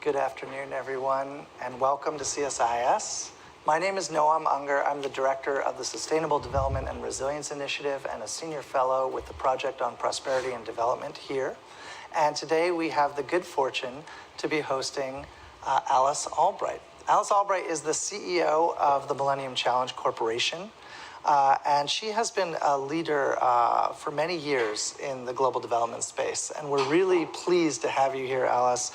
Good afternoon, everyone, and welcome to CSIS. My name is Noam Unger. I'm the Director of the Sustainable Development and Resilience Initiative and a Senior Fellow with the Project on Prosperity and Development here. And today we have the good fortune to be hosting Alice Albright. Alice Albright is the CEO of the Millennium Challenge Corporation. And she has been a leader for many years in the global development space. And we're really pleased to have you here, Alice.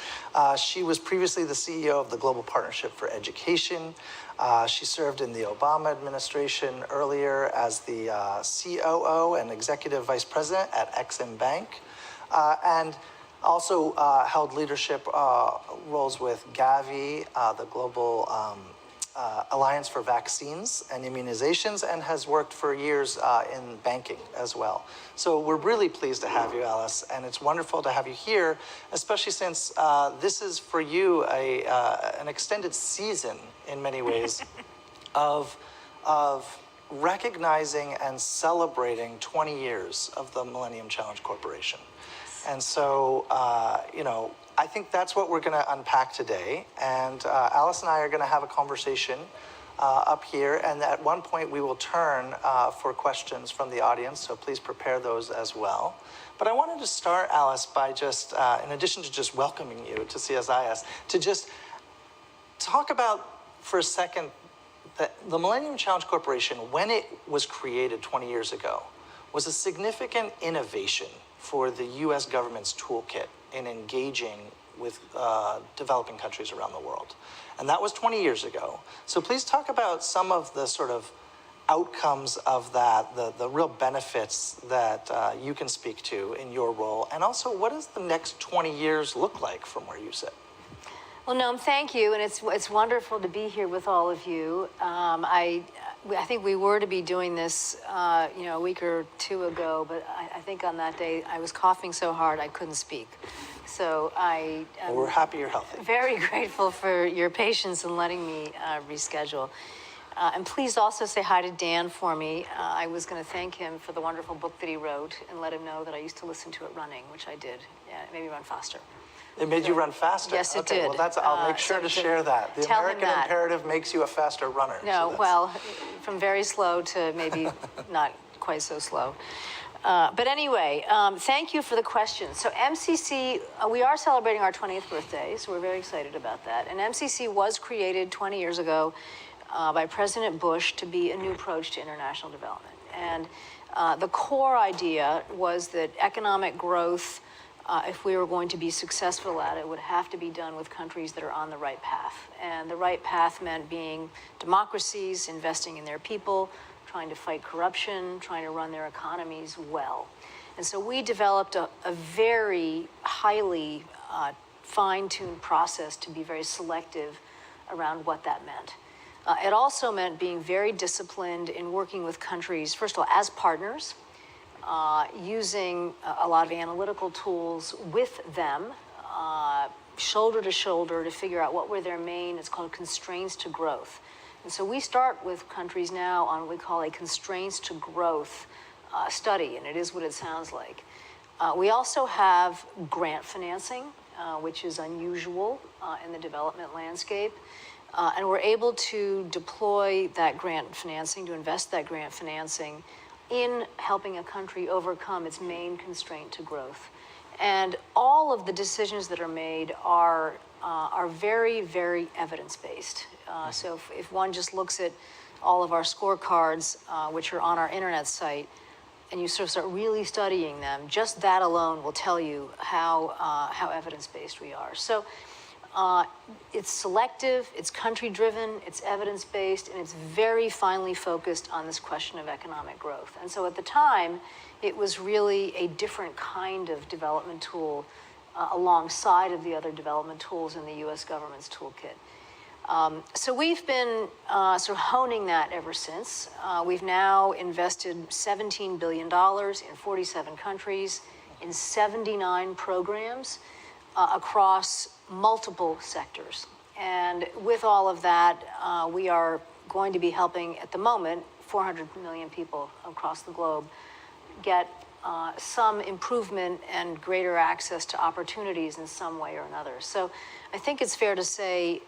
She was previously the CEO of the Global Partnership for Education. She served in the Obama administration earlier as the COO and Executive Vice President at Exim Bank. And also held leadership roles with Gavi, the Global Alliance for Vaccines and Immunizations, and has worked for years in banking as well. So we're really pleased to have you, Alice, and it's wonderful to have you here, especially since this is for you an extended season in many ways of recognizing and celebrating 20 years of the Millennium Challenge Corporation. And so, I think that's what we're going to unpack today. And Alice and I are going to have a conversation up here. And at one point, we will turn for questions from the audience. So please prepare those as well. But I wanted to start, Alice, by just, in addition to just welcoming you to CSIS, to just talk about for a second that the Millennium Challenge Corporation, when it was created 20 years ago, was a significant innovation for the U.S. government's toolkit in engaging with developing countries around the world. And that was 20 years ago. So please talk about some of the sort of outcomes of that, the real benefits that you can speak to in your role. And also, what does the next 20 years look like from where you sit? Well, Noam, thank you. And it's wonderful to be here with all of you. I think we were to be doing this, a week or two ago, but I think on that day I was coughing so hard I couldn't speak. So well, we're happy you're healthy. Very grateful for your patience in letting me reschedule. And please also say hi to Dan for me. I was going to thank him for the wonderful book that he wrote and let him know that I used to listen to it running, which I did. Yeah, it made me run faster. It made you run faster? Yes, it did. Well, I'll make sure to share that. The American imperative makes you a faster runner. No, well, from very slow to maybe not quite so slow. But anyway, thank you for the question. So MCC, we are celebrating our 20th birthday, so we're very excited about that. And MCC was created 20 years ago by President Bush to be a new approach to international development. And the core idea was that economic growth, if we were going to be successful at it, would have to be done with countries that are on the right path. And the right path meant being democracies, investing in their people, trying to fight corruption, trying to run their economies well. And so we developed a very highly fine-tuned process to be very selective around what that meant. It also meant being very disciplined in working with countries, first of all, as partners, using a lot of analytical tools with them, shoulder to shoulder, to figure out what were their main, it's called constraints to growth. And so we start with countries now on what we call a constraints to growth study, and it is what it sounds like. We also have grant financing, which is unusual in the development landscape. And we're able to deploy that grant financing, to invest that grant financing in helping a country overcome its main constraint to growth. And all of the decisions that are made are very, very evidence-based. So if one just looks at all of our scorecards, which are on our internet site, and you sort of start really studying them, just that alone will tell you how evidence-based we are. So it's selective, it's country-driven, it's evidence-based, and it's very finely focused on this question of economic growth. And so at the time, it was really a different kind of development tool alongside of the other development tools in the U.S. government's toolkit. So we've been sort of honing that ever since. We've now invested $17 billion in 47 countries, in 79 programs across multiple sectors. And with all of that, we are going to be helping, at the moment, 400 million people across the globe get some improvement and greater access to opportunities in some way or another. So I think it's fair to say,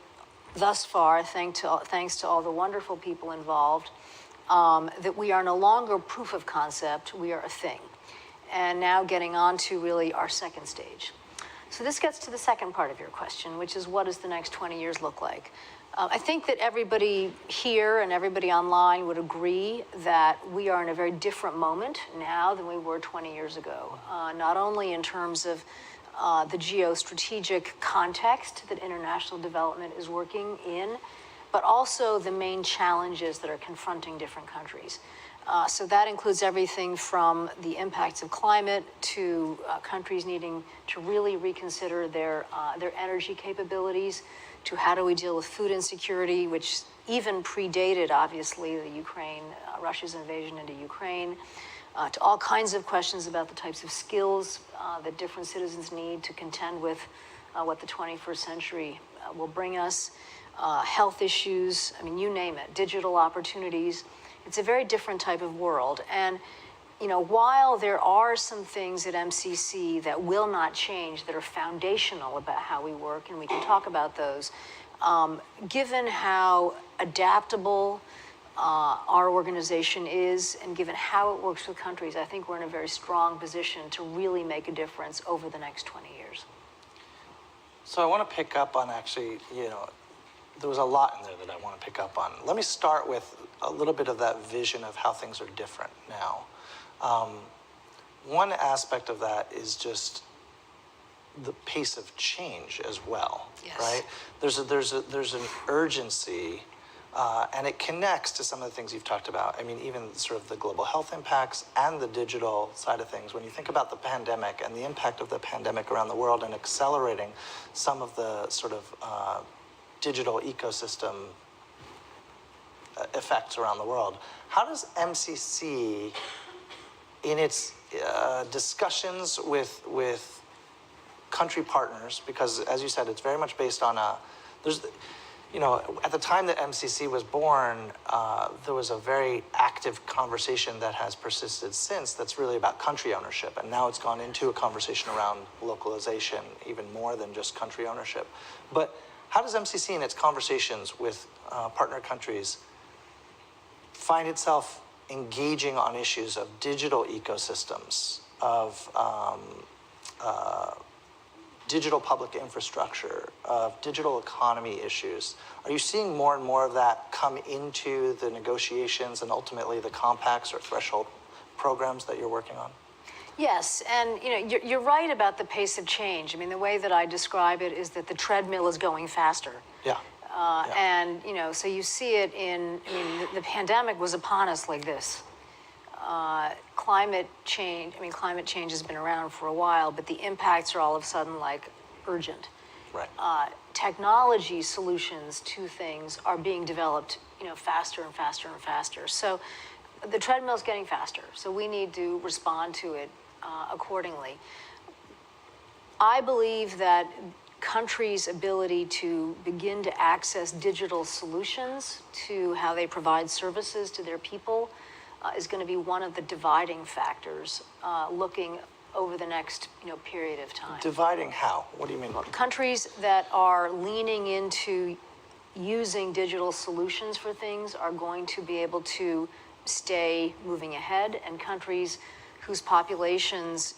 thus far, thanks to all the wonderful people involved, that we are no longer proof of concept, we are a thing. And now getting on to really our second stage. So this gets to the second part of your question, which is what does the next 20 years look like? I think that everybody here and everybody online would agree that we are in a very different moment now than we were 20 years ago, not only in terms of the geostrategic context that international development is working in, but also the main challenges that are confronting different countries. So that includes everything from the impacts of climate to countries needing to really reconsider their energy capabilities, to how do we deal with food insecurity, which even predated, obviously, Russia's invasion into Ukraine, to all kinds of questions about the types of skills that different citizens need to contend with what the 21st century will bring us, health issues, I mean, you name it, digital opportunities. It's a very different type of world. And, while there are some things at MCC that will not change, that are foundational about how we work, and we can talk about those, given how adaptable our organization is, and given how it works with countries, I think we're in a very strong position to really make a difference over the next 20 years. So I want to pick up on actually, there was a lot in there that I want to pick up on. Let me start with a little bit of that vision of how things are different now. One aspect of that is just the pace of change as well, yes. Right? There's an urgency, and it connects to some of the things you've talked about. I mean, even sort of the global health impacts and the digital side of things. When you think about the pandemic and the impact of the pandemic around the world and accelerating some of the sort of digital ecosystem effects around the world, how does MCC, in its discussions with country partners, because as you said, it's very much based on at the time that MCC was born, there was a very active conversation that has persisted since that's really about country ownership. And now it's gone into a conversation around localization, even more than just country ownership. But how does MCC in its conversations with partner countries find itself engaging on issues of digital ecosystems, of digital public infrastructure, of digital economy issues? Are you seeing more and more of that come into the negotiations and ultimately the compacts or threshold programs that you're working on? Yes, and you're right about the pace of change. I mean, the way that I describe it is that the treadmill is going faster. Yeah. And, so you see it the pandemic was upon us like this. Climate change has been around for a while, but the impacts are all of a sudden like urgent. Right. Technology solutions to things are being developed, faster and faster and faster. So the treadmill is getting faster. So we need to respond to it accordingly. I believe that countries' ability to begin to access digital solutions to how they provide services to their people is going to be one of the dividing factors looking over the next period of time. Dividing how? What do you mean? Countries that are leaning into using digital solutions for things are going to be able to stay moving ahead, and countries whose populations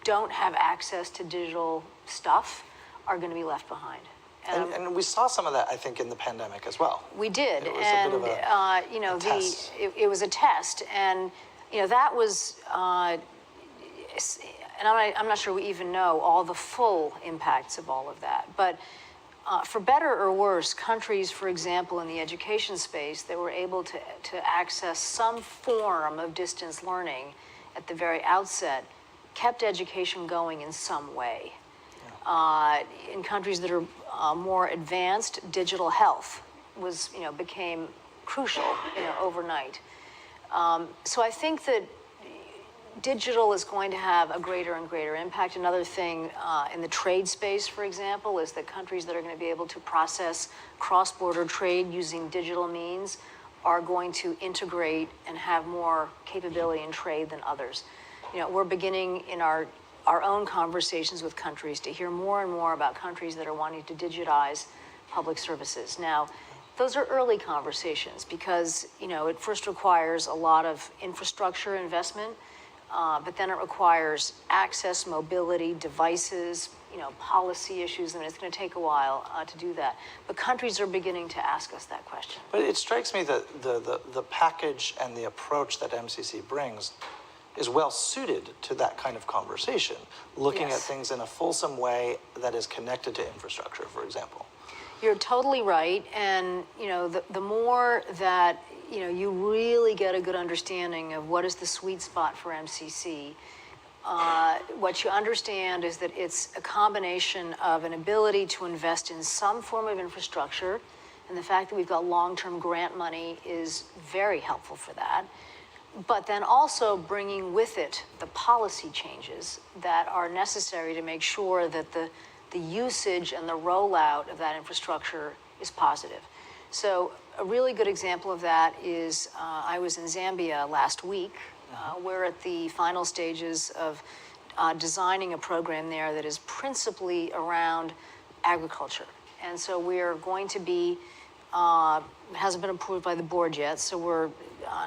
don't have access to digital stuff are going to be left behind. And we saw some of that, I think, in the pandemic as well. We did, it was and a bit of a test. It was a test, and that was, and I'm not sure we even know all the full impacts of all of that. But for better or worse, countries, for example, in the education space, that were able to access some form of distance learning at the very outset, kept education going in some way. In countries that are more advanced, digital health became crucial, overnight. So I think that digital is going to have a greater and greater impact. Another thing in the trade space, for example, is that countries that are going to be able to process cross-border trade using digital means are going to integrate and have more capability in trade than others. we're beginning in our own conversations with countries to hear more and more about countries that are wanting to digitize public services. Now, those are early conversations because, it first requires a lot of infrastructure investment, but then it requires access, mobility, devices, policy issues, and it's going to take a while to do that. But countries are beginning to ask us that question. But it strikes me that the package and the approach that MCC brings is well suited to that kind of conversation, looking at things in a fulsome way that is connected to infrastructure, for example. You're totally right. And, the more that, you really get a good understanding of what is the sweet spot for MCC, what you understand is that it's a combination of an ability to invest in some form of infrastructure, and the fact that we've got long-term grant money is very helpful for that, but then also bringing with it the policy changes that are necessary to make sure that the usage and the rollout of that infrastructure is positive. So a really good example of that is I was in Zambia last week. We're at the final stages of designing a program there that is principally around agriculture. And so we're going to be, it hasn't been approved by the board yet, so we're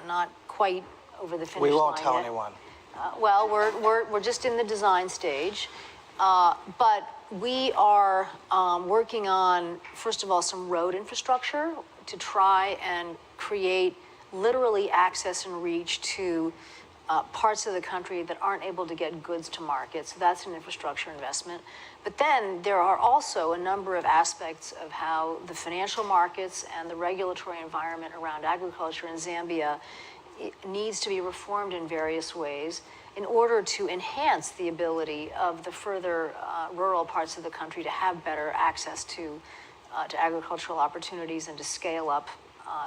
not quite over the finish line. We won't tell yet. anyone. Well, we're just in the design stage. But we are working on, first of all, some road infrastructure to try and create literally access and reach to parts of the country that aren't able to get goods to market. So that's an infrastructure investment. But then there are also a number of aspects of how the financial markets and the regulatory environment around agriculture in Zambia needs to be reformed in various ways in order to enhance the ability of the further rural parts of the country to have better access to agricultural opportunities and to scale up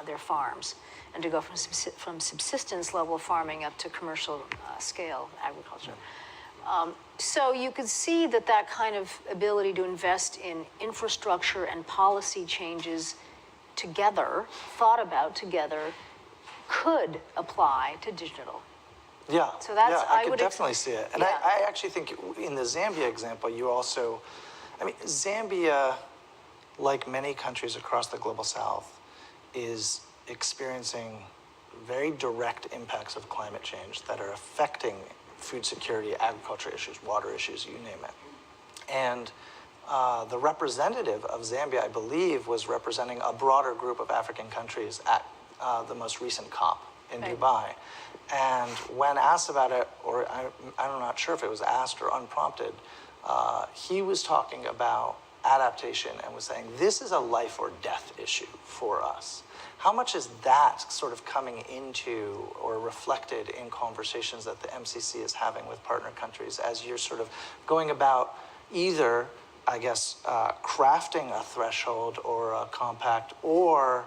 their farms and to go from subsistence level farming up to commercial scale agriculture. So you could see that kind of ability to invest in infrastructure and policy changes together, thought about together, could apply to digital. Yeah, so that's, I could definitely see it. And I actually think in the Zambia example, you also, Zambia, like many countries across the global south, is experiencing very direct impacts of climate change that are affecting food security, agriculture issues, water issues, you name it. And the representative of Zambia, I believe, was representing a broader group of African countries at the most recent COP in Dubai. And when asked about it, or I'm not sure if it was asked or unprompted, he was talking about adaptation and was saying, this is a life or death issue for us. How much is that sort of coming into or reflected in conversations that the MCC is having with partner countries as you're sort of going about either, I guess, crafting a threshold or a compact or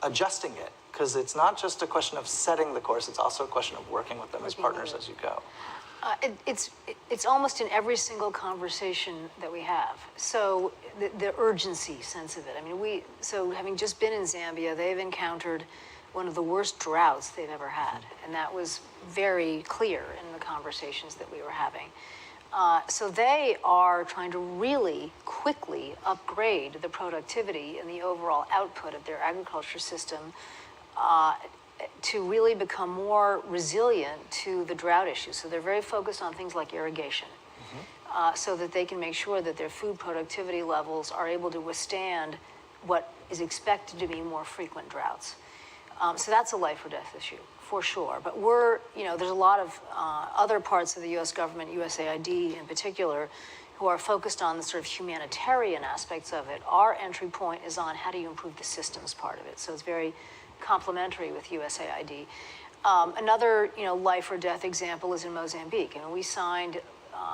adjusting it? Because it's not just a question of setting the course, it's also a question of working with them as partners as you go. It's almost in every single conversation that we have. So the urgency sense of it. So having just been in Zambia, they've encountered one of the worst droughts they've ever had. And that was very clear in the conversations that we were having. So they are trying to really quickly upgrade the productivity and the overall output of their agriculture system to really become more resilient to the drought issues. So they're very focused on things like irrigation, so that they can make sure that their food productivity levels are able to withstand what is expected to be more frequent droughts. So that's a life or death issue, for sure. But there's a lot of other parts of the U.S. government, USAID in particular, who are focused on the sort of humanitarian aspects of it. Our entry point is on how do you improve the systems part of it. So it's very complementary with USAID. Another, life or death example is in Mozambique. We signed,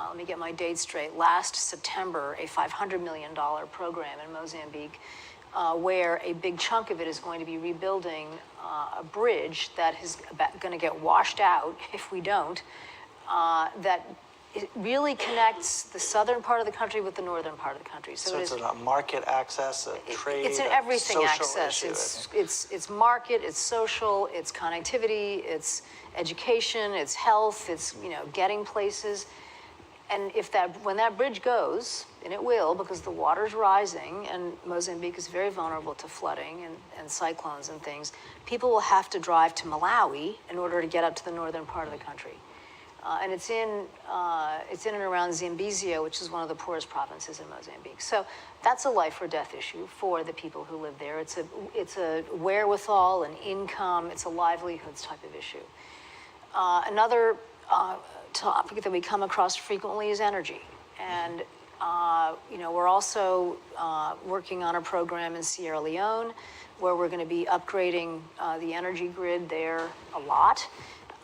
let me get my dates straight, last September, a $500 million program in Mozambique, where a big chunk of it is going to be rebuilding a bridge that is going to get washed out if we don't, that it really connects the southern part of the country with the northern part of the country. So it's a market access, a trade, it's an everything social access. issue, It's market, it's social, it's connectivity, it's education, it's health, it's getting places. And when that bridge goes, and it will because the water's rising and Mozambique is very vulnerable to flooding and cyclones and things, people will have to drive to Malawi in order to get up to the northern part of the country. And it's in and around Zambezia, which is one of the poorest provinces in Mozambique. So that's a life or death issue for the people who live there. It's a wherewithal, an income, it's a livelihoods type of issue. Another topic that we come across frequently is energy. And we're also working on a program in Sierra Leone where we're going to be upgrading the energy grid there a lot.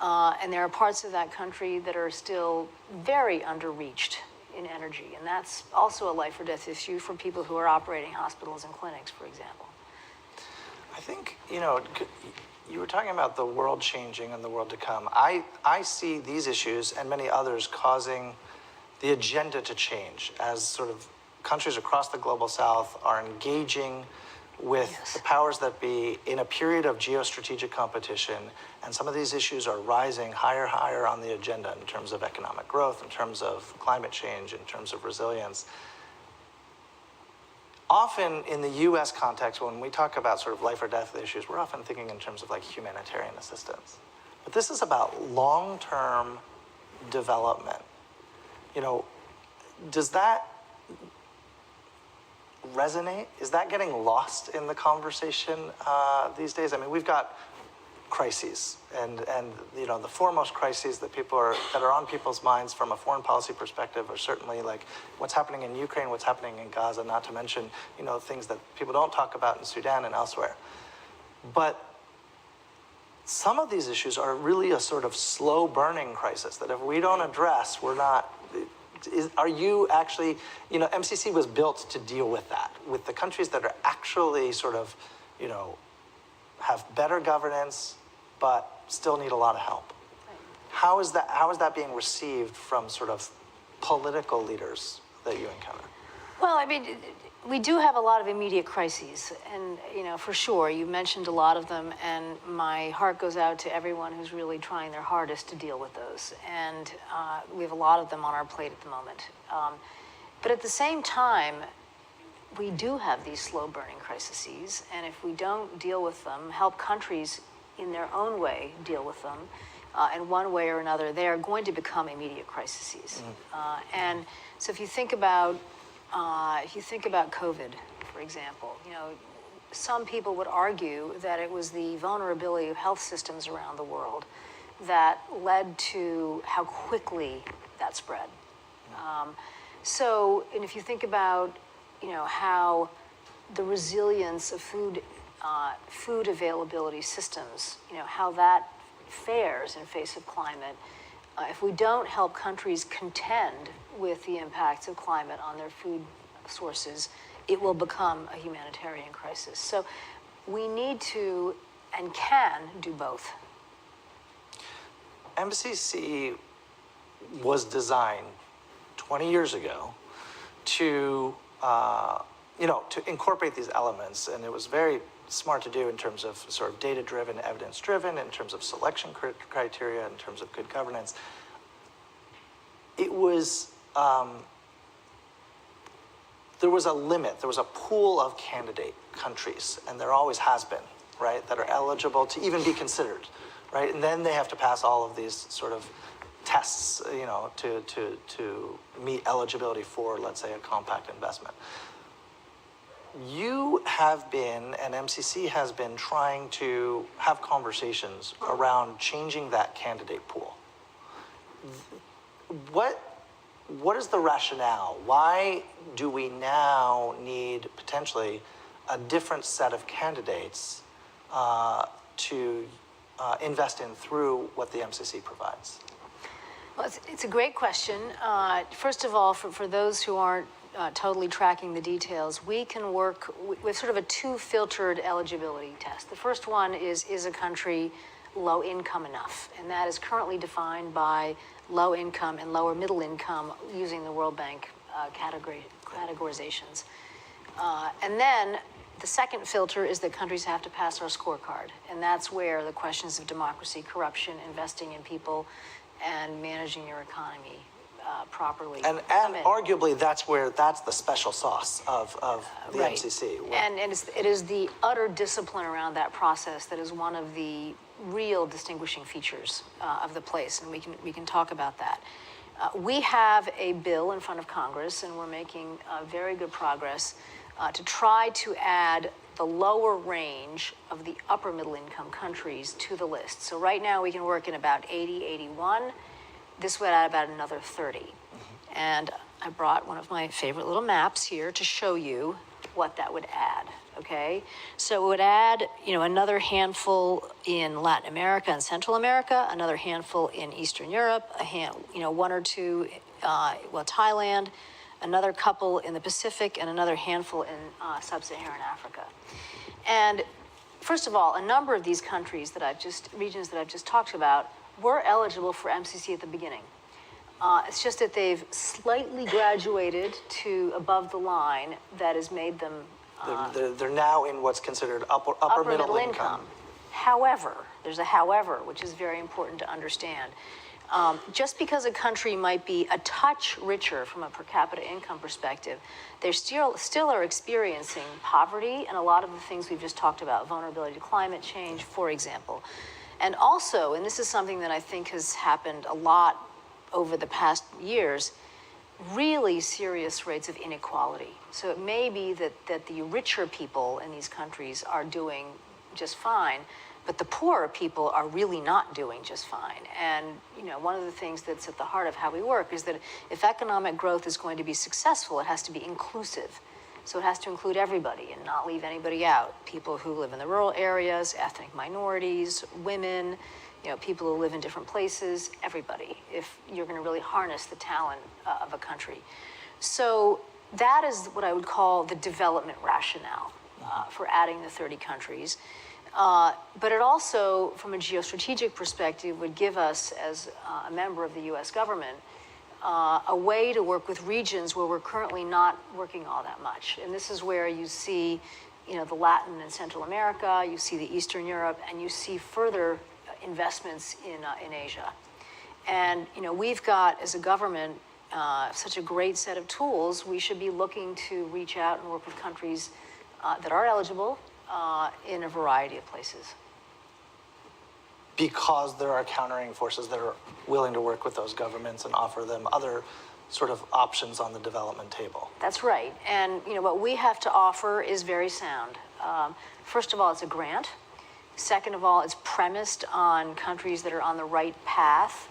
And there are parts of that country that are still very underreached in energy. And that's also a life or death issue for people who are operating hospitals and clinics, for example. I think, you were talking about the world changing and the world to come. I see these issues and many others causing the agenda to change as sort of countries across the global south are engaging with the powers that be in a period of geostrategic competition, and some of these issues are rising higher on the agenda in terms of economic growth, in terms of climate change, in terms of resilience. Often in the US context, when we talk about sort of life or death issues, we're often thinking in terms of like humanitarian assistance. But this is about long-term development. Does that resonate? Is that getting lost in the conversation these days? I mean, we've got crises, and the foremost crises that are on people's minds from a foreign policy perspective are certainly like what's happening in Ukraine, what's happening in Gaza, not to mention things that people don't talk about in Sudan and elsewhere. But some of these issues are really a sort of slow burning crisis that if we don't address, we're not. Are you actually, MCC was built to deal with that, with the countries that are actually sort of, have better governance, but still need a lot of help. How is that being received from sort of political leaders that you encounter? Well, I mean, we do have a lot of immediate crises, and for sure, you mentioned a lot of them, and my heart goes out to everyone who's really trying their hardest to deal with those. And we have a lot of them on our plate at the moment. But at the same time, we do have these slow-burning crises, and if we don't deal with them, help countries in their own way deal with them, in one way or another, they are going to become immediate crises. And so if you think about COVID, for example, some people would argue that it was the vulnerability of health systems around the world that led to how quickly that spread. And if you think about, how the resilience of food availability systems, how that fares in face of climate, if we don't help countries contend with the impacts of climate on their food sources, it will become a humanitarian crisis. So we need to and can do both. MCC was designed 20 years ago to incorporate these elements, and it was very smart to do in terms of sort of data-driven, evidence-driven, in terms of selection criteria, in terms of good governance. It was, there was a limit, there was a pool of candidate countries, and there always has been, right, that are eligible to even be considered, right? And then they have to pass all of these sort of tests, to meet eligibility for, let's say, a compact investment. You have been, and MCC has been, trying to have conversations around changing that candidate pool. What is the rationale? Why do we now need potentially a different set of candidates to invest in through what the MCC provides? Well, it's a great question. First of all, for those who aren't totally tracking the details, we can work with sort of a two-filtered eligibility test. The first one is a country low income enough. And that is currently defined by low income and lower middle income using the World Bank categorizations. And then the second filter is that countries have to pass our scorecard. And that's where the questions of democracy, corruption, investing in people, and managing your economy properly. And arguably, that's the special sauce of the right. MCC. And it is the utter discipline around that process that is one of the real distinguishing features of the place, and we can talk about that. We have a bill in front of Congress, and we're making very good progress to try to add the lower range of the upper middle income countries to the list. So right now we can work in about 80, 81. This would add about another 30. Mm-hmm. And I brought one of my favorite little maps here to show you what that would add, okay? So it would add, another handful in Latin America and Central America, another handful in Eastern Europe, one or two, Thailand, another couple in the Pacific, and another handful in sub-Saharan Africa. And first of all, a number of these countries regions that I've just talked about, were eligible for MCC at the beginning. It's just that they've slightly graduated to above the line that has made them... they're now in what's considered upper middle income. However, there's a however, which is very important to understand. Just because a country might be a touch richer from a per capita income perspective, they still are experiencing poverty and a lot of the things we've just talked about, vulnerability to climate change, for example. And also, and this is something that I think has happened a lot over the past years, really serious rates of inequality. So it may be that the richer people in these countries are doing just fine, but the poorer people are really not doing just fine. And one of the things that's at the heart of how we work is that if economic growth is going to be successful, it has to be inclusive. So it has to include everybody and not leave anybody out. People who live in the rural areas, ethnic minorities, women, people who live in different places, everybody, if you're going to really harness the talent of a country. So that is what I would call the development rationale for adding the 30 countries. But it also, from a geostrategic perspective, would give us, as a member of the U.S. government, a way to work with regions where we're currently not working all that much. And this is where you see, the Latin and Central America, you see the Eastern Europe, and you see further investments in Asia. And, we've got, as a government, such a great set of tools. We should be looking to reach out and work with countries that are eligible in a variety of places. Because there are countering forces that are willing to work with those governments and offer them other sort of options on the development table. That's right. And what we have to offer is very sound. First of all, it's a grant. Second of all, it's premised on countries that are on the right path,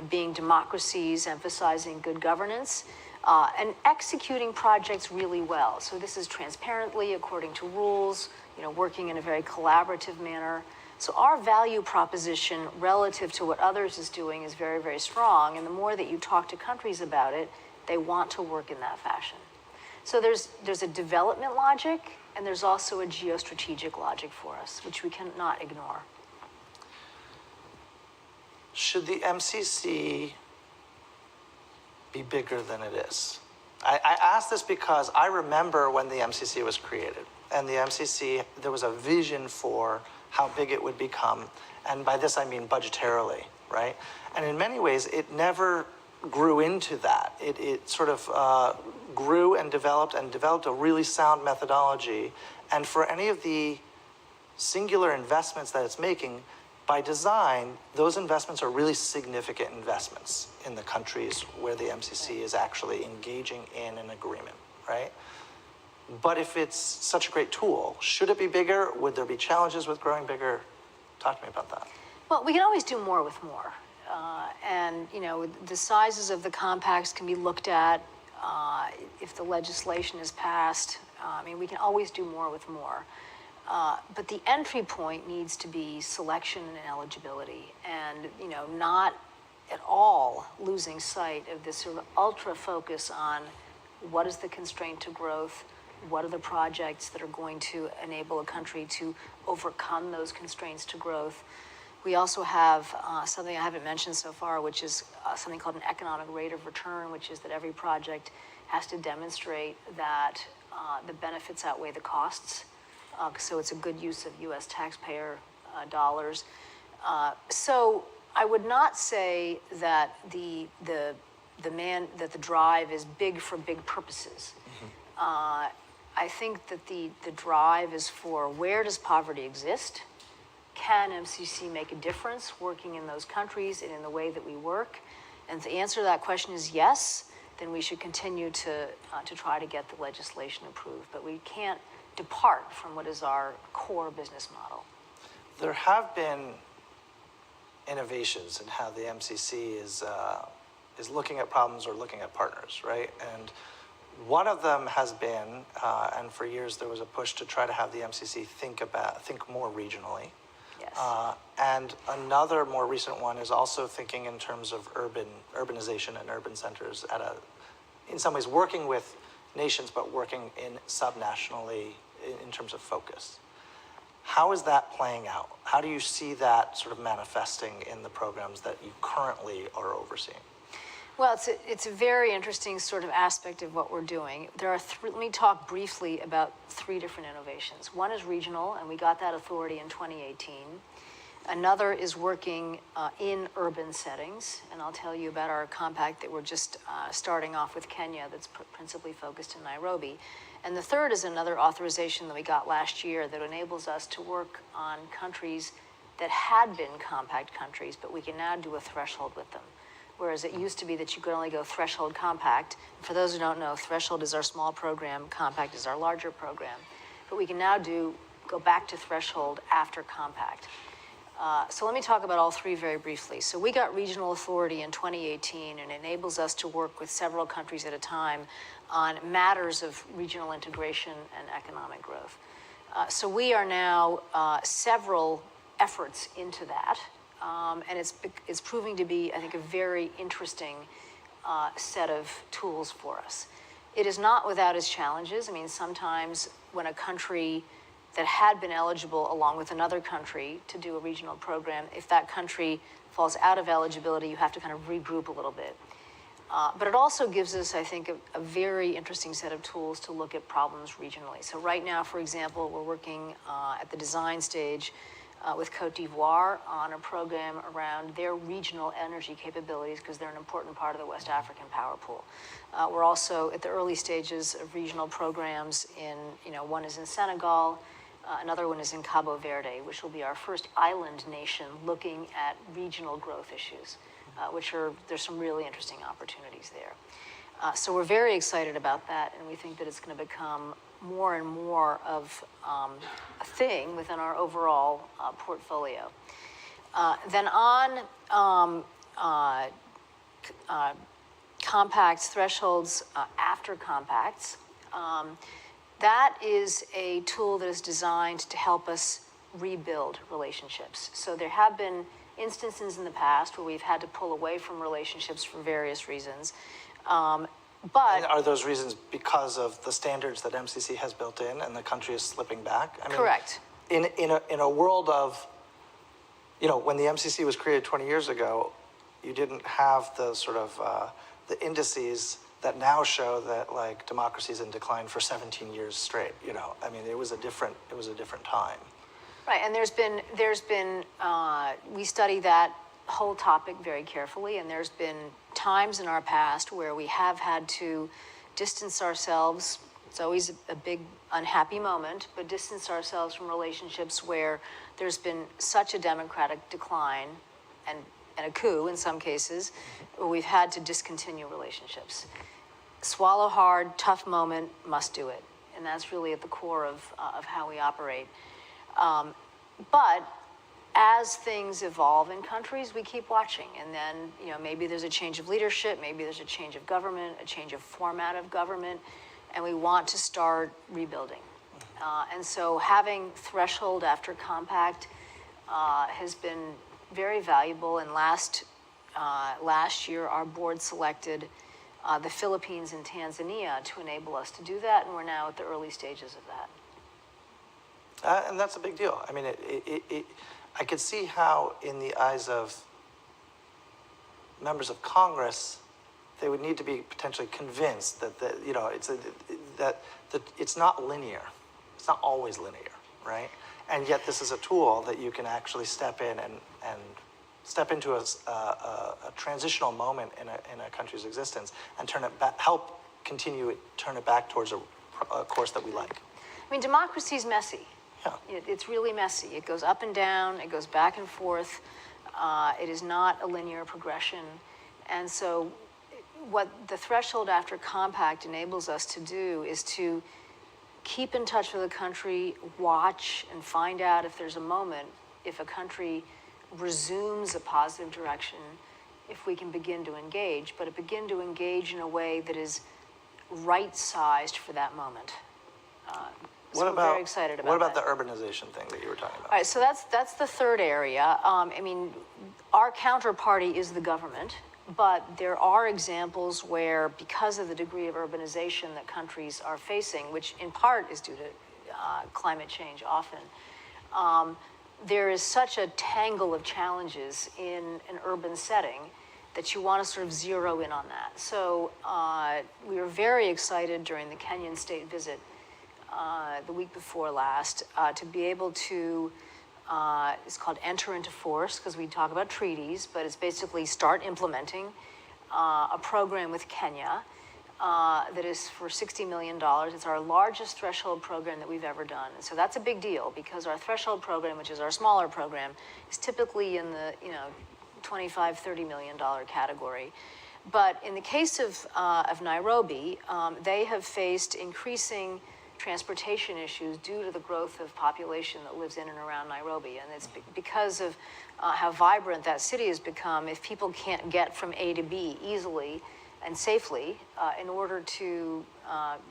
being democracies, emphasizing good governance, and executing projects really well. So this is transparently, according to rules, working in a very collaborative manner. So our value proposition relative to what others is doing is very, very strong. And the more that you talk to countries about it, they want to work in that fashion. So there's a development logic, and there's also a geostrategic logic for us, which we cannot ignore. Should the MCC be bigger than it is? I ask this because I remember when the MCC was created. And the MCC, there was a vision for how big it would become. And by this, I mean budgetarily, right? And in many ways, it never grew into that. It sort of grew and developed a really sound methodology. And for any of the singular investments that it's making, by design, those investments are really significant investments in the countries where the MCC is actually engaging in an agreement, right? But if it's such a great tool, should it be bigger? Would there be challenges with growing bigger? Talk to me about that. Well, we can always do more with more. And, the sizes of the compacts can be looked at. If the legislation is passed, we can always do more with more. But the entry point needs to be selection and eligibility, and not at all losing sight of this sort of ultra focus on what is the constraint to growth, what are the projects that are going to enable a country to overcome those constraints to growth, We also have something I haven't mentioned so far, which is something called an economic rate of return, which is that every project has to demonstrate that the benefits outweigh the costs. So it's a good use of U.S. taxpayer dollars. So I would not say that the drive is big for big purposes. I think that the drive is for where does poverty exist? Can MCC make a difference working in those countries and in the way that we work? And the answer to that question is yes. Then we should continue to try to get the legislation approved. But we can't depart from what is our core business model. There have been innovations in how the MCC is looking at problems or looking at partners, right? And one of them has been, and for years there was a push to try to have the MCC think more regionally. Yes. And another more recent one is also thinking in terms of urbanization and urban centers in some ways working with nations, but working in subnationally in terms of focus. How is that playing out? How do you see that sort of manifesting in the programs that you currently are overseeing? Well, it's a very interesting sort of aspect of what we're doing. There are let me talk briefly about 3 different innovations. One is regional, and we got that authority in 2018. Another is working in urban settings, and I'll tell you about our compact that we're just starting off with Kenya that's principally focused in Nairobi. And the third is another authorization that we got last year that enables us to work on countries that had been compact countries, but we can now do a threshold with them. Whereas it used to be that you could only go threshold compact. For those who don't know, threshold is our small program, compact is our larger program. But we can now go back to threshold after compact. So let me talk about all 3 very briefly. So we got regional authority in 2018, and it enables us to work with several countries at a time on matters of regional integration and economic growth. So we are now several efforts into that. And it's proving to be, I think, a very interesting set of tools for us. It is not without its challenges. I mean, sometimes when a country that had been eligible along with another country to do a regional program, if that country falls out of eligibility, you have to kind of regroup a little bit. But it also gives us, I think, a very interesting set of tools to look at problems regionally. So right now, for example, we're working at the design stage with Cote d'Ivoire on a program around their regional energy capabilities because they're an important part of the West African power pool. We're also at the early stages of regional programs one is in Senegal, another one is in Cabo Verde, which will be our first island nation looking at regional growth issues, there's some really interesting opportunities there. So we're very excited about that, and we think that it's going to become more and more of a thing within our overall portfolio. Then on compacts, thresholds after compacts, that is a tool that is designed to help us rebuild relationships. So there have been instances in the past where we've had to pull away from relationships for various reasons. But and are those reasons because of the standards that MCC has built in and the country is slipping back? I mean, correct. In a world of, when the MCC was created 20 years ago, you didn't have the sort of the indices that now show that like democracy is in decline for 17 years straight. I mean, it was a different time. Right, and there's been we study that whole topic very carefully, and there's been times in our past where we have had to distance ourselves. It's always a big unhappy moment, but distance ourselves from relationships where there's been such a democratic decline and a coup in some cases, where we've had to discontinue relationships. Swallow hard, tough moment, must do it. And that's really at the core of how we operate. But as things evolve in countries, we keep watching. And then, maybe there's a change of leadership, maybe there's a change of government, a change of format of government, and we want to start rebuilding. And so having threshold after compact has been very valuable. And last year, our board selected the Philippines and Tanzania to enable us to do that, and we're now at the early stages of that. And that's a big deal. I mean, I could see how, in the eyes of members of Congress, they would need to be potentially convinced that it's not linear. It's not always linear, right? And yet this is a tool that you can actually step in and step into a transitional moment in a country's existence and turn it back, help turn it back towards a course that we like. I mean, democracy is messy. Yeah. It's really messy. It goes up and down. It goes back and forth. It is not a linear progression. And so what the threshold after compact enables us to do is to keep in touch with a country, watch and find out if there's a moment, if a country resumes a positive direction, if we can begin to engage, but begin to engage in a way that is right-sized for that moment. So we're very excited about that. What about the urbanization thing that you were talking about? All right, so that's the third area. I mean, our counterparty is the government, but there are examples where, because of the degree of urbanization that countries are facing, which in part is due to climate change often, there is such a tangle of challenges in an urban setting that you want to sort of zero in on that. So we were very excited during the Kenyan state visit the week before last to be able to, it's called enter into force, because we talk about treaties, but it's basically start implementing a program with Kenya that is for $60 million. It's our largest threshold program that we've ever done. And so that's a big deal, because our threshold program, which is our smaller program, is typically in the $25, $30 million category. But in the case of Nairobi, they have faced increasing transportation issues due to the growth of population that lives in and around Nairobi. And it's because of how vibrant that city has become. If people can't get from A to B easily and safely in order to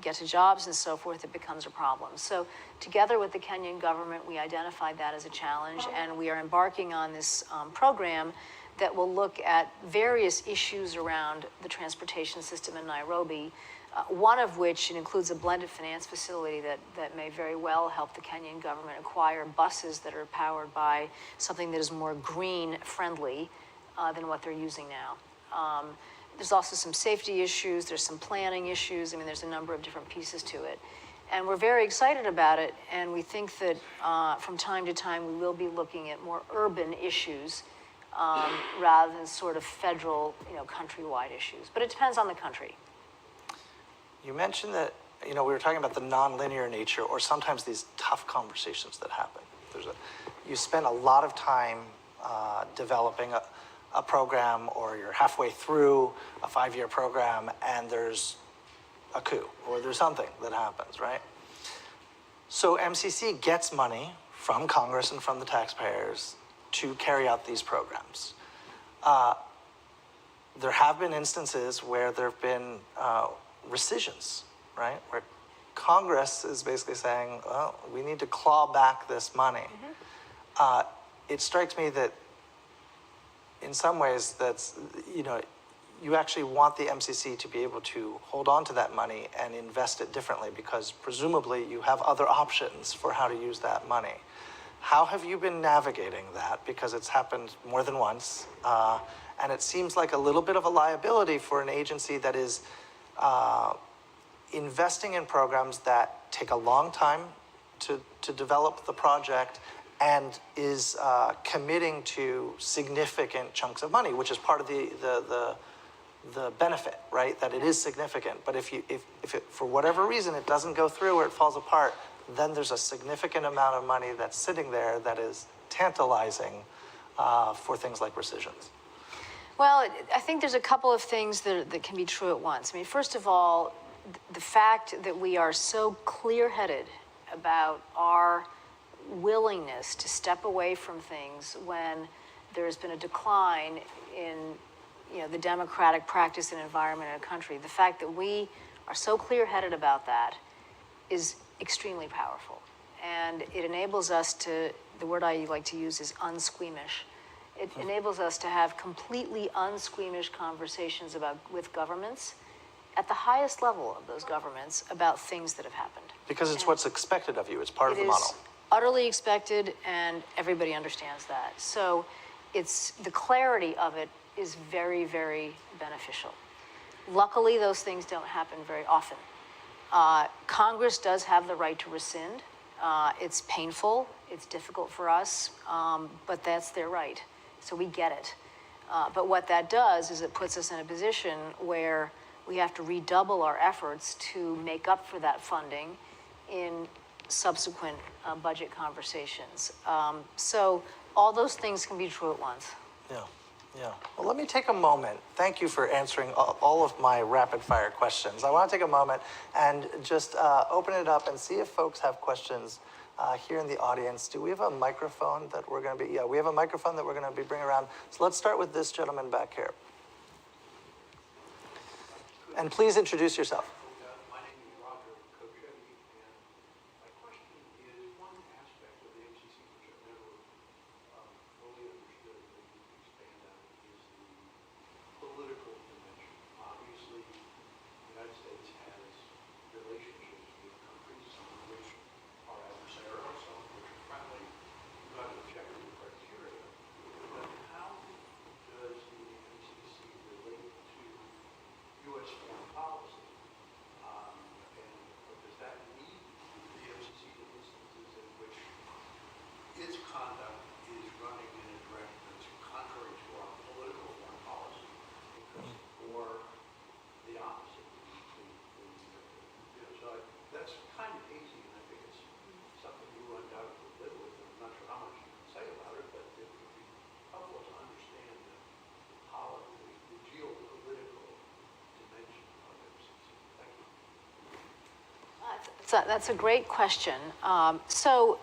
get to jobs and so forth, it becomes a problem. So together with the Kenyan government, we identified that as a challenge, and we are embarking on this program that will look at various issues around the transportation system in Nairobi, one of which includes a blended finance facility that may very well help the Kenyan government acquire buses that are powered by something that is more green friendly than what they're using now. There's also some safety issues, there's some planning issues. I mean, there's a number of different pieces to it. And we're very excited about it, and we think that from time to time we will be looking at more urban issues rather than sort of federal, countrywide issues. But it depends on the country. You mentioned that, we were talking about the nonlinear nature, or sometimes these tough conversations that happen. You spend a lot of time developing a program, or you're halfway through a 5-year program and there's a coup, or there's something that happens, right? So MCC gets money from Congress and from the taxpayers to carry out these programs. There have been instances where there have been rescissions, right? Where Congress is basically saying, well, we need to claw back this money. Mm-hmm. It strikes me that in some ways that's, you actually want the MCC to be able to hold on to that money and invest it differently, because presumably you have other options for how to use that money. How have you been navigating that? Because it's happened more than once, and it seems like a little bit of a liability for an agency that is investing in programs that take a long time to develop the project, and is committing to significant chunks of money, which is part of the benefit, right? That it is significant. But if it, for whatever reason, it doesn't go through or it falls apart, then there's a significant amount of money that's sitting there that is tantalizing for things like rescissions. Well, I think there's a couple of things that can be true at once. I mean, first of all, the fact that we are so clear-headed about our willingness to step away from things when there's been a decline in the democratic practice and environment in a country. The fact that we are so clear-headed about that is extremely powerful. And it enables us to, the word I like to use is unsqueamish. It enables us to have completely unsqueamish conversations with governments at the highest level of those governments about things that have happened. Because it's what's expected of you. It's part of the model. utterly expected, and everybody understands that. So the clarity of it is very, very beneficial. Luckily, those things don't happen very often. Congress does have the right to rescind. It's painful, it's difficult for us, but that's their right. So we get it. But what that does is it puts us in a position where we have to redouble our efforts to make up for that funding in subsequent budget conversations. So all those things can be true at once. Yeah, yeah. Well, let me take a moment. Thank you for answering all of my rapid fire questions. I want to take a moment and just open it up and see if folks have questions here in the audience. Do we have a microphone that we're going to be, yeah, we have a microphone that we're going to be bringing around. So let's start with this gentleman back here. And please introduce yourself. My name is Roger Kochetti, and my question is one aspect of the MCC which I've never fully understood, that you can expand on, is the political dimension. Obviously, the United States has relationships with countries, some of which are adversarial, some of which are friendly. You've got objective criteria, but how does the MCC relate to U.S. foreign policy, and does that lead the MCC to instances in which its conduct is running in a direction that's contrary to our political foreign policy, or the opposite? So that's kind of hazy, and I think it's something you undoubtedly live with, and I'm not sure how much you can say about it, but it would be helpful to understand the geopolitical dimension of MCC. Thank you. That's a great question. So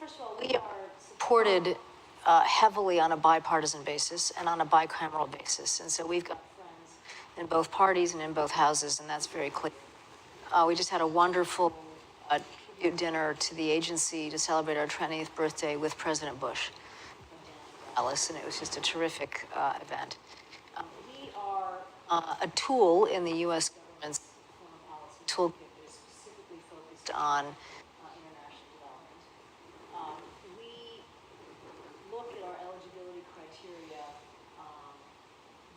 first of all, we are supported heavily on a bipartisan basis and on a bicameral basis. And so we've got friends in both parties and in both houses, and that's very clear. We just had a wonderful tribute dinner to the agency to celebrate our 20th birthday with President Bush, Alice, and it was just a terrific event. We are a tool in the U.S. government's foreign policy toolkit that is specifically focused on international development. We look at our eligibility criteria on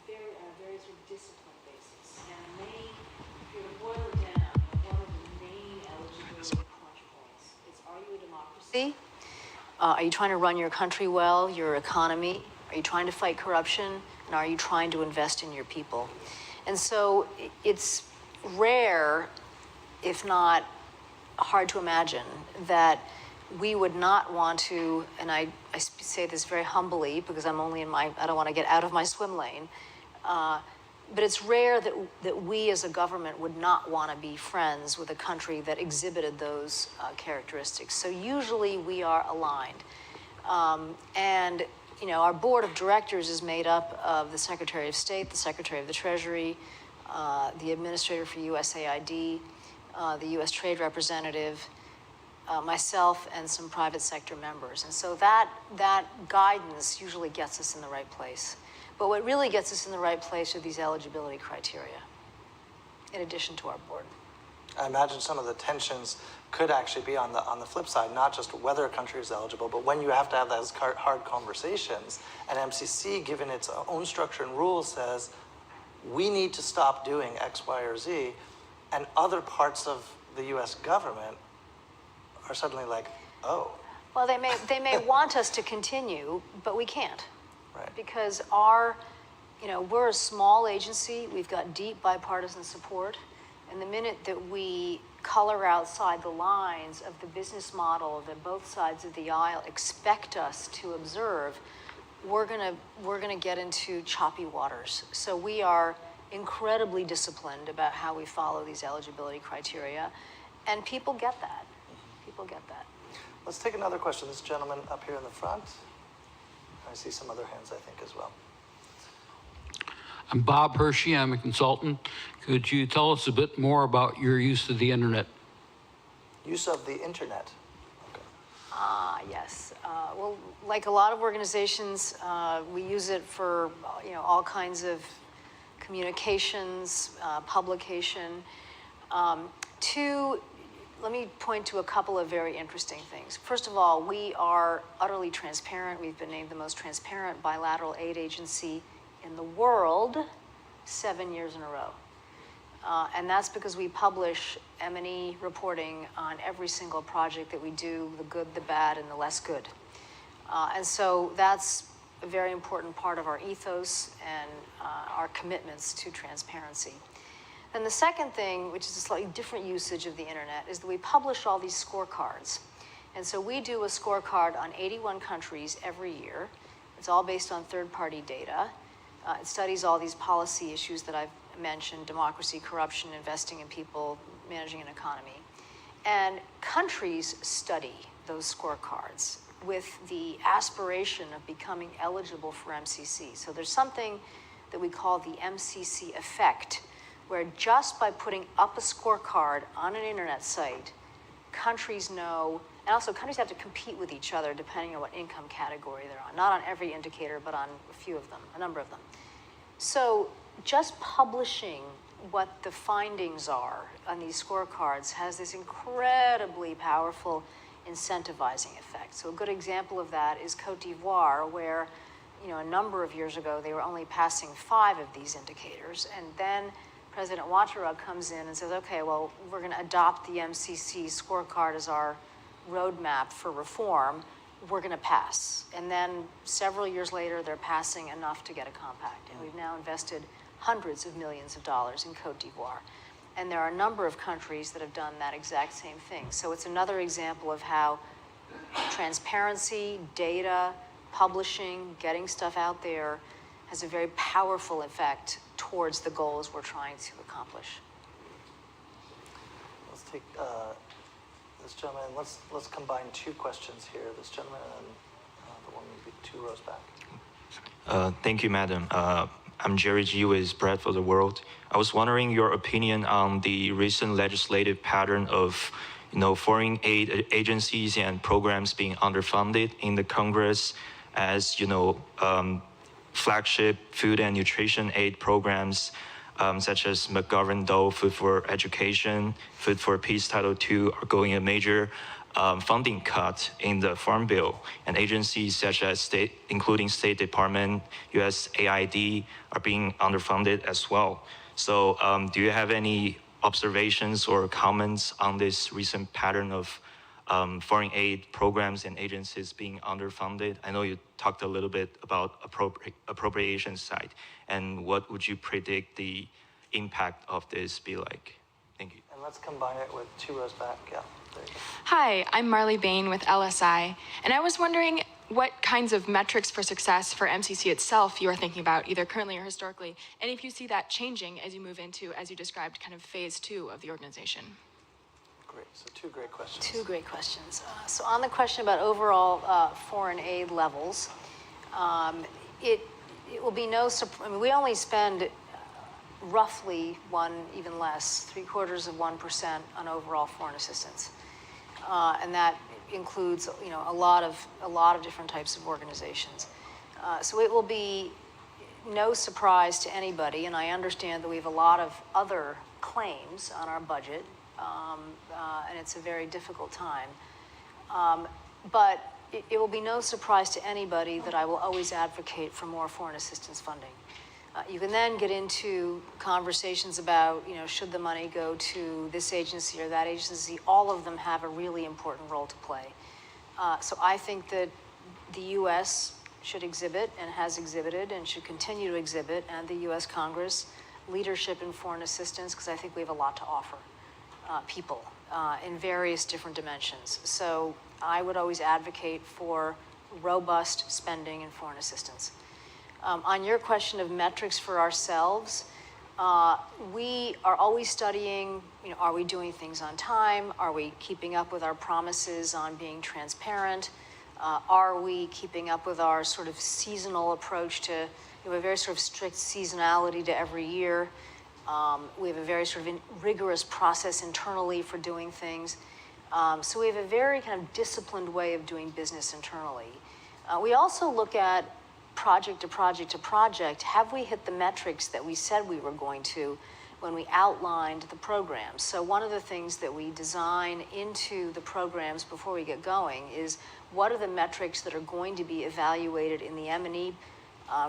a very sort of disciplined basis. And the main, if you were to boil it down, one of the main eligibility crunch points is, are you a democracy? Are you trying to run your country well, your economy? Are you trying to fight corruption? And are you trying to invest in your people? And so it's rare, if not hard to imagine, that we would not want to, and I say this very humbly because I'm only I don't want to get out of my swim lane, but it's rare that we as a government would not want to be friends with a country that exhibited those characteristics. So usually we are aligned. And our board of directors is made up of the Secretary of State, the Secretary of the Treasury, the Administrator for USAID, the U.S. Trade Representative, myself, and some private sector members. And so that guidance usually gets us in the right place. But what really gets us in the right place are these eligibility criteria, in addition to our board. I imagine some of the tensions could actually be on the flip side, not just whether a country is eligible, but when you have to have those hard conversations. And MCC, given its own structure and rules, says we need to stop doing X, Y, or Z, and other parts of the U.S. government are suddenly like, oh. Well, they may want us to continue, but we can't. Right. Because we're a small agency. We've got deep bipartisan support. And the minute that we color outside the lines of the business model that both sides of the aisle expect us to observe, we're gonna get into choppy waters. So we are incredibly disciplined about how we follow these eligibility criteria, and people get that. People get that. Let's take another question. This gentleman up here in the front. I see some other hands, I think, as well. I'm Bob Hershey. I'm a consultant. Could you tell us a bit more about your use of the internet? Use of the internet. Okay. Yes. Well, like a lot of organizations, we use it for all kinds of communications, publication. To let me point to a couple of very interesting things. First of all, we are utterly transparent. We've been named the most transparent bilateral aid agency in the world 7 years in a row. And that's because we publish M&E reporting on every single project that we do, the good, the bad, and the less good. And so that's a very important part of our ethos and our commitments to transparency. And the second thing, which is a slightly different usage of the internet, is that we publish all these scorecards. And so we do a scorecard on 81 countries every year. It's all based on third-party data. It studies all these policy issues that I've mentioned: democracy, corruption, investing in people, managing an economy. And countries study those scorecards with the aspiration of becoming eligible for MCC. So there's something that we call the MCC effect, where just by putting up a scorecard on an internet site, countries know, and also countries have to compete with each other depending on what income category they're on. Not on every indicator, but on a few of them, a number of them. So just publishing what the findings are on these scorecards has this incredibly powerful incentivizing effect. So a good example of that is Cote d'Ivoire, where, you know, a number of years ago, they were only passing 5 of these indicators. And then President Ouattara comes in and says, okay, well, we're going to adopt the MCC scorecard as our roadmap for reform. We're going to pass. And then several years later, they're passing enough to get a compact. And we've now invested hundreds of millions of dollars in Cote d'Ivoire. And there are a number of countries that have done that exact same thing. So it's another example of how transparency, data, publishing, getting stuff out there has a very powerful effect towards the goals we're trying to accomplish. Let's take this gentleman. Let's combine 2 questions here. This gentleman and the one maybe 2 rows back. Thank you, Madam. I'm Jerry G. with Bread for the World. I was wondering your opinion on the recent legislative pattern of, foreign aid agencies and programs being underfunded in the Congress, as flagship food and nutrition aid programs such as McGovern-Dole Food for Education, Food for Peace Title II are going a major funding cut in the Farm Bill, and agencies such as including State Department, USAID are being underfunded as well. So do you have any observations or comments on this recent pattern of foreign aid programs and agencies being underfunded? I know you talked a little bit about appropriation side, and what would you predict the impact of this be like? Thank you. And let's combine it with 2 rows back. Yeah, there you go. Hi, I'm Marley Bain with LSI, and I was wondering what kinds of metrics for success for MCC itself you are thinking about, either currently or historically, and if you see that changing as you move into, as you described, kind of phase 2 of the organization. Great. So 2 great questions. 2 great questions. So on the question about overall foreign aid levels, it will be no surprise. I mean, we only spend roughly even less, 0.75% on overall foreign assistance, and that includes a lot of different types of organizations. So it will be no surprise to anybody, and I understand that we have a lot of other claims on our budget, and it's a very difficult time. But it will be no surprise to anybody that I will always advocate for more foreign assistance funding. You can then get into conversations about, should the money go to this agency or that agency? All of them have a really important role to play. So I think that the U.S. should exhibit and has exhibited and should continue to exhibit, and the U.S. Congress, leadership in foreign assistance, because I think we have a lot to offer people in various different dimensions. So I would always advocate for robust spending in foreign assistance. On your question of metrics for ourselves, we are always studying, are we doing things on time? Are we keeping up with our promises on being transparent? Are we keeping up with our sort of seasonal approach to, we have a very sort of strict seasonality to every year. We have a very sort of rigorous process internally for doing things. So we have a very kind of disciplined way of doing business internally. We also look at project to project to project, have we hit the metrics that we said we were going to when we outlined the programs. So one of the things that we design into the programs before we get going is what are the metrics that are going to be evaluated in the M&E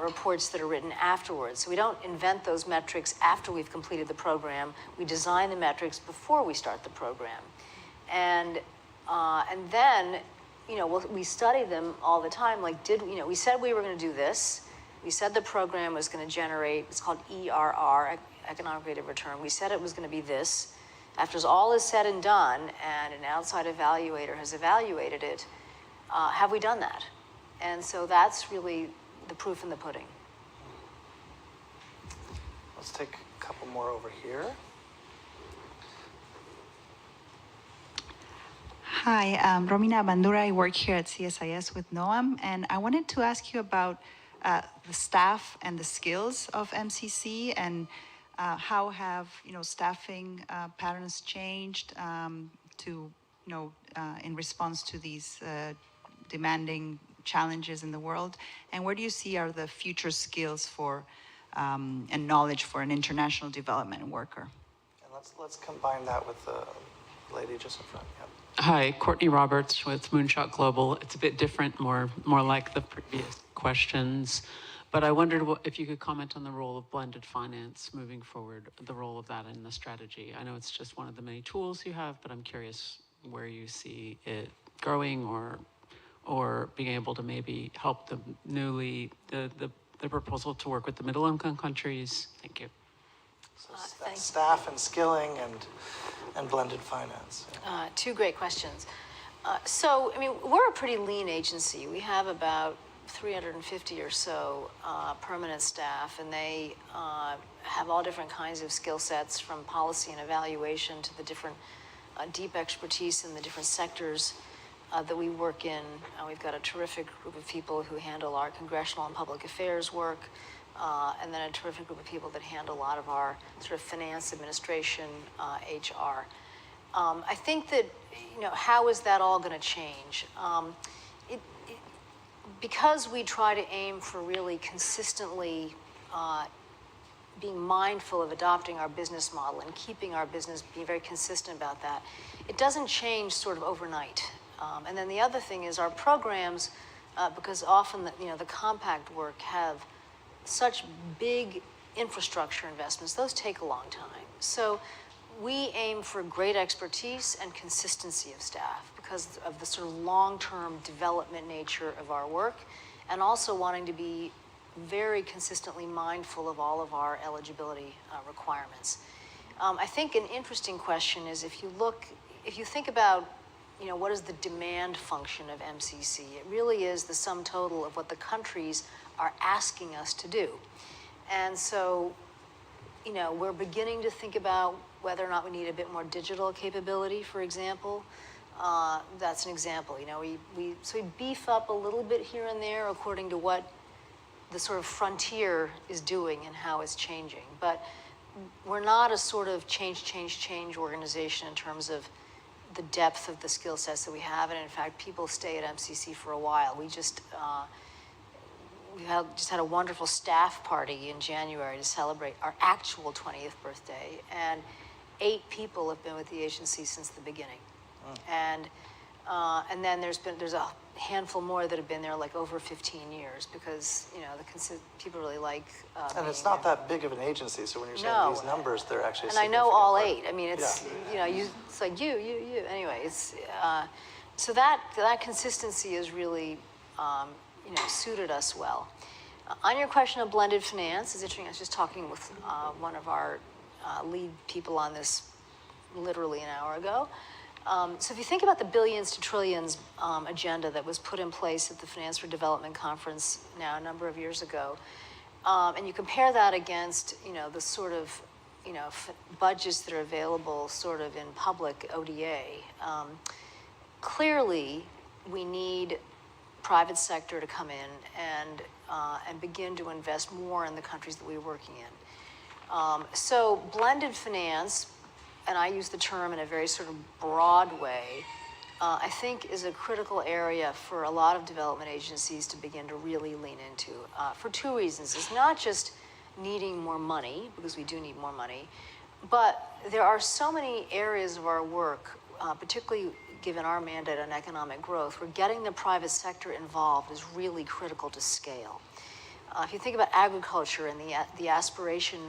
reports that are written afterwards. So we don't invent those metrics after we've completed the program. We design the metrics before we start the program. And then, we study them all the time. Like, we said we were going to do this. We said the program was going to generate, it's called ERR, economic rate of return. We said it was going to be this. After all is said and done, and an outside evaluator has evaluated it, have we done that? And so that's really the proof in the pudding. Let's take a couple more over here. Hi, I'm Romina Bandura. I work here at CSIS with Noam, and I wanted to ask you about the staff and the skills of MCC, and how have staffing patterns changed in response to these demanding challenges in the world, and where do you see are the future skills for and knowledge for an international development worker? And let's combine that with the lady just in front. Yep. Hi, Courtney Roberts with Moonshot Global. It's a bit different, more like the previous questions, but I wondered if you could comment on the role of blended finance moving forward, the role of that in the strategy. I know it's just one of the many tools you have, but I'm curious where you see it growing or being able to maybe help the proposal to work with the middle income countries. Thank you. So staff and skilling and blended finance. Two great questions. We're a pretty lean agency. We have about 350 or so permanent staff, and they have all different kinds of skill sets, from policy and evaluation to the different deep expertise in the different sectors that we work in. We've got a terrific group of people who handle our congressional and public affairs work, and then a terrific group of people that handle a lot of our sort of finance, administration, HR. I think that, how is that all going to change? Because we try to aim for really consistently being mindful of adopting our business model and keeping our business, being very consistent about that, it doesn't change sort of overnight. And then the other thing is our programs, because often the compact work have such big infrastructure investments, those take a long time. So we aim for great expertise and consistency of staff because of the sort of long-term development nature of our work, and also wanting to be very consistently mindful of all of our eligibility requirements. I think an interesting question is if you think about what is the demand function of MCC? It really is the sum total of what the countries are asking us to do. And so, we're beginning to think about whether or not we need a bit more digital capability, for example. That's an example. We beef up a little bit here and there according to what the sort of frontier is doing and how it's changing. But we're not a sort of change organization in terms of the depth of the skill sets that we have, and in fact, people stay at MCC for a while. We just had a wonderful staff party in January to celebrate our actual 20th birthday, and 8 people have been with the agency since the beginning, and then there's a handful more that have been there like over 15 years because people really like. And it's not that big of an agency, so when you're saying these numbers, they're actually. And I know all 8. I mean, it's it's like you. Anyway, it's so that consistency is really suited us well. On your question of blended finance, it's interesting. I was just talking with one of our lead people on this literally an hour ago. So if you think about the billions to trillions agenda that was put in place at the Finance for Development conference now a number of years ago, and you compare that against the sort of budgets that are available sort of in public ODA, clearly we need private sector to come in and begin to invest more in the countries that we're working in. So blended finance, and I use the term in a very sort of broad way, I think is a critical area for a lot of development agencies to begin to really lean into for 2 reasons. It's not just needing more money, because we do need more money, But there are so many areas of our work, particularly given our mandate on economic growth, where getting the private sector involved is really critical to scale. If you think about agriculture and the aspiration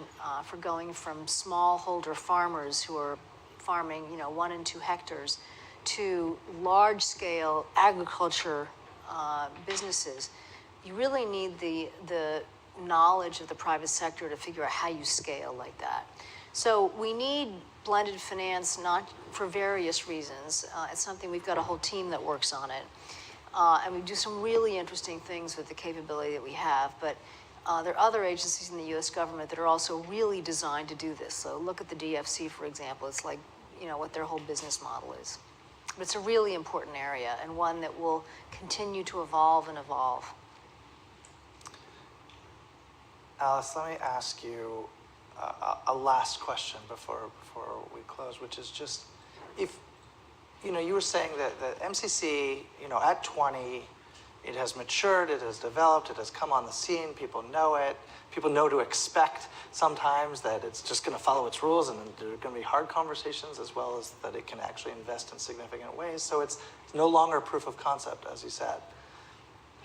for going from smallholder farmers who are farming, 1 and 2 hectares, to large-scale agriculture businesses, you really need the knowledge of the private sector to figure out how you scale like that. So we need blended finance, not for various reasons. It's something we've got a whole team that works on it. And we do some really interesting things with the capability that we have. But there are other agencies in the U.S. government that are also really designed to do this. So look at the DFC, for example. It's like, what their whole business model is. But it's a really important area and one that will continue to evolve and evolve. Alice, let me ask you a last question before we close, which is just, if, you were saying that MCC, at 20, it has matured, it has developed, it has come on the scene, people know it, people know to expect sometimes that it's just going to follow its rules, and there are going to be hard conversations as well as that it can actually invest in significant ways. So it's no longer proof of concept, as you said.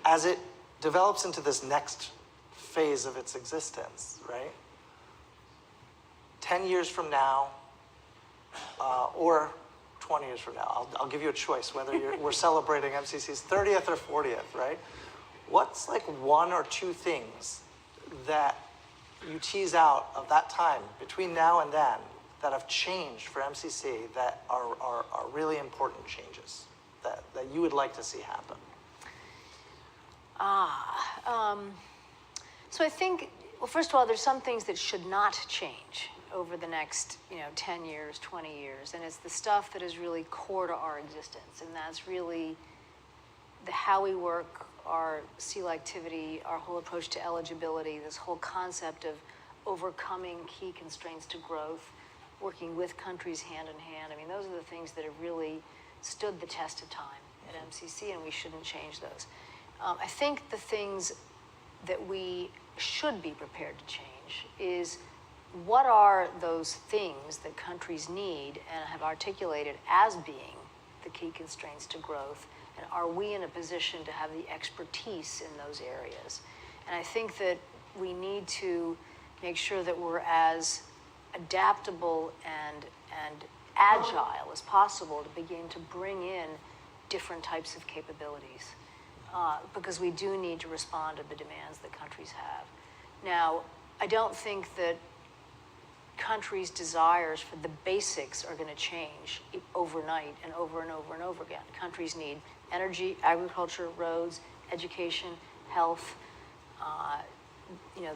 As it develops into this next phase of its existence, right? 10 years from now, or 20 years from now, I'll give you a choice whether we're celebrating MCC's 30th or 40th, right? What's like 1 or 2 things that you tease out of that time between now and then that have changed for MCC that are really important changes that you would like to see happen? So I think, well, first of all, there's some things that should not change over the next, 10 years, 20 years. And it's the stuff that is really core to our existence. And that's really how we work, our selectivity, our whole approach to eligibility, this whole concept of overcoming key constraints to growth, working with countries hand in hand. I mean, those are the things that have really stood the test of time at MCC, and we shouldn't change those. I think the things that we should be prepared to change is, what are those things that countries need and have articulated as being the key constraints to growth? And are we in a position to have the expertise in those areas? And I think that we need to make sure that we're as adaptable and agile as possible to begin to bring in different types of capabilities. Because we do need to respond to the demands that countries have. Now, I don't think that countries' desires for the basics are going to change overnight and over and over and over again. Countries need energy, agriculture, roads, education, health.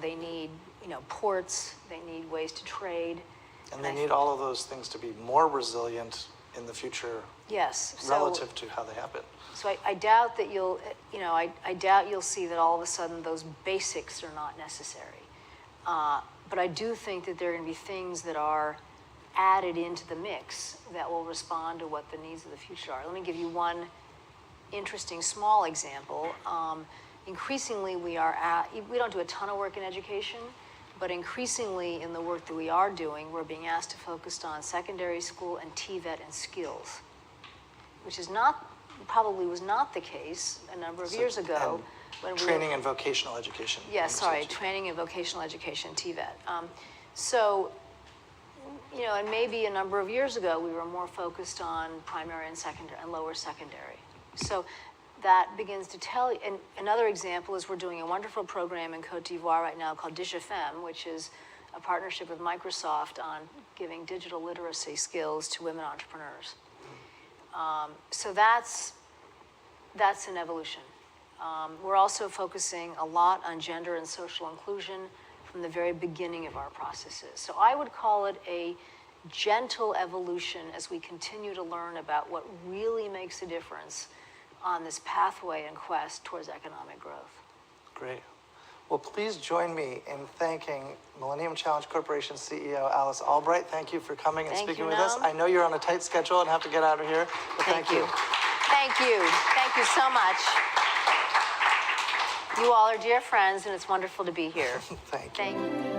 They need, ports. They need ways to trade. And they need all of those things to be more resilient in the future. Yes. Relative to how they have been. So I doubt that I doubt you'll see that all of a sudden those basics are not necessary. But I do think that there are going to be things that are added into the mix that will respond to what the needs of the future are. Let me give you one interesting small example. Increasingly, we don't do a ton of work in education, but increasingly in the work that we are doing, we're being asked to focus on secondary school and TVET and skills, which probably was not the case a number of years ago. When training and vocational education. Yes, sorry, training and vocational education, TVET. And maybe a number of years ago, we were more focused on primary and secondary and lower secondary. So that begins to tell you, and another example is we're doing a wonderful program in Cote d'Ivoire right now called DigiFem, which is a partnership with Microsoft on giving digital literacy skills to women entrepreneurs. So that's an evolution. We're also focusing a lot on gender and social inclusion from the very beginning of our processes. So I would call it a gentle evolution as we continue to learn about what really makes a difference on this pathway and quest towards economic growth. Great. Well, please join me in thanking Millennium Challenge Corporation CEO Alice Albright. Thank you for coming and speaking with us. I know you're on a tight schedule and have to get out of here, but thank you. Thank you. Thank you so much. You all are dear friends, and it's wonderful to be here. Thank you. Thank you.